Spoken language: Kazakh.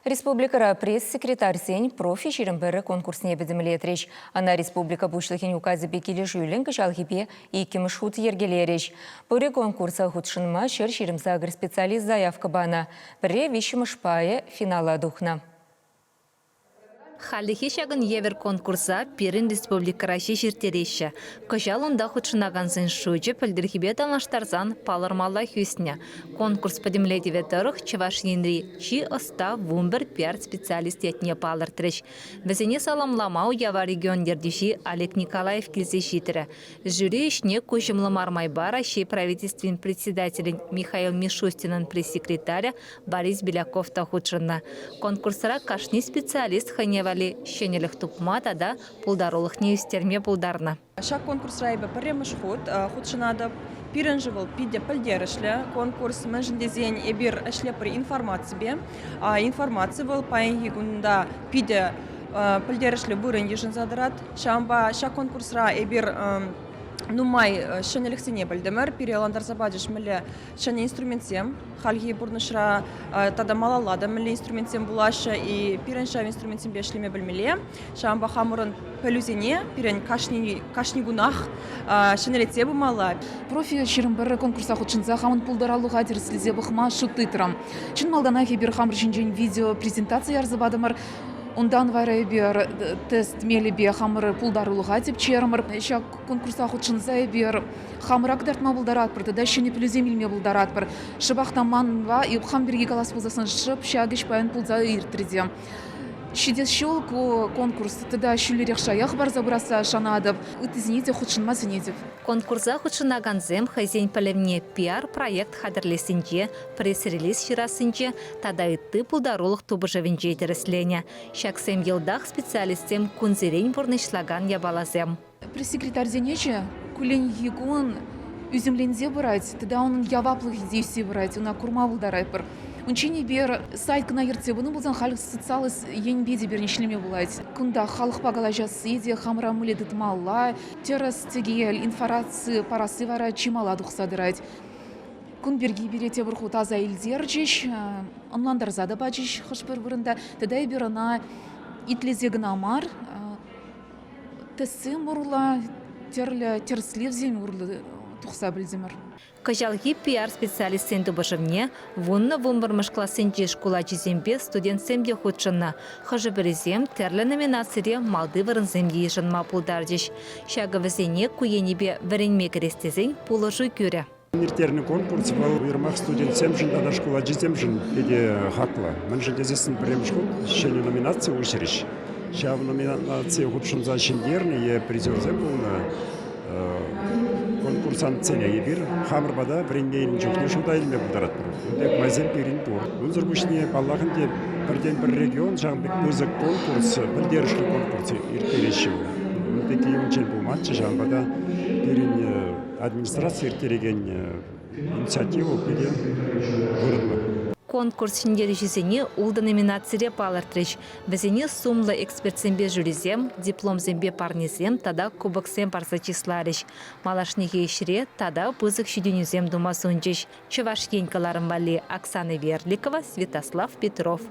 Республикара пресс-секретарь сень профи шерімбірі конкурсне бедімлетреш. Ана республика бұшлығын указы бекелі жүйілін кішалғипе икеміш худ ергелереш. Бұре конкурса худшынма шер-шерімза агр специалист заявка бана. Біре вишіміш пае финала духна. Халихи шагын евер конкурса пирин республикара шешіртереші. Кожал онда худшынаган сын шуджи пілдірхібе талаштарзан палырмалла хюсня. Конкурс подемлетеве тұрық чываш енри чи оста вумбер пиар специалист етне палыртырыш. Візіне саламламау ява региондердеші Олег Николаев келзе шитірі. Жюри ішне көшімлі мармай бара шей правительствен председателін Михаил Мишустинын пресс-секретаря Борис Беляковта худшынна. Конкурсара кашни специалист ханева шенелих тупмата да пулдарулых неюстерме пулдарна. Шак конкурс райба паремыш худшынады пирен живыл пиде пальдерышлі. Конкурс мәжіндезен эбир әшле при информации. Информация был паенги гунда пиде пальдерышлі бұрын ежін задырат. Шамба шак конкурсра эбир Нумай шенелексене бәлдемір, переландар забадыш мүлі шене инструментсем, халги бұрнышыра тада малалада мүлі инструментсем бұлашы и пиренша инструментсем бешлеме білмеле. Шамба хамырын пәлюзене, пирен кашни гунах шенелетсе бұмала. Профи шерімбірі конкурса құтшынза хамын пұлдаралуға деріслізе бұқма шутты тұрам. Чын малдана хебір хамыр жинжен видео презентация арзыбадымыр. Ондан вайрай бер тест мели бе хамыры пулдарулыға деп чермір. Шак конкурса құтшынза бер хамырак дартма бұлдарат бірді, да шыне пілізем илме бұлдарат бір. Шыбақтан манва, и хам берге калас пулзасын шып, шагыш паян пулза иртірдем. Шидес шел конкурс, тогда шулерек шаях бар забраса шанадып, ütізінеде құтшынма сінедіп. Конкурса худшынаган зем хайзен пәлемне пиар проект хадырлесінже, пресс-релиз шырасынже, тада үтті пулдарулық тубыжывенже дәріслене. Шаксем елдақ специалистем күнзерен бұрнышлаган ябалазем. Пресс-секретарь зенече, күлен егон үзімлензе бұрайд, тогда оның яваплық здейсе бұрайд, она курма бұлдарай бір. Унчини бер сайт кына ерте бұны бұлдан халық социалыс енбеде бер нешлеме бұлайд. Күнда халық бағала жасыйде, хамыра мүлі дытмалла, террас тегел, информация парасы вара чимала дұқсадырайд. Күн берге берете бұрқу таза елдер жеш, онландар зады бачеш қыш бір-бірінде, тәдай бер ана итлезегін амар, тәсі мұрла, терслевзен ұрлы тұқса білдемір. Кажалги пиар-специалист сенді башымне, вунна вумбармыш классенде школа жезембе студент семде худшынна. Хажы бірізем тәрлі номинацире малды вырын земде ешінма пулдардеш. Шағы візене күйенебе вірінме керестезен пулыжы көрі. Миртерный конкурс был уйрмах студент семжин, да школа жеземжин, еде хакла. Мен же дезесін премшкут, шені номинация ушериш. Шав номинация худшынза шендерный, е призерзем был конкурсант ценя ебір, хамырбада біріннейін жүхне шуда елме бұлдарат бұр. Үндек майзен перін тұр. Үнзір күшіне баллағын деп бірден бір регион жаңбек өзік конкурс, білдерішкі конкурсы ертереші. Үндек еуінчен бұл матчы жаңбада перін администрация ертереген инициативу педе бұрынлы. Конкурс шіндережізіне улды номинацире палыртырыш. Бізіне сумлы экспертсембе жүрізем, дипломзембе парнезем, тада кубоксем парса числарыш. Малашнеге ішіре, тада бұзық шүденізем думасунжыш. Чываш енкаларым бали Оксана Верликова, Святослав Петров.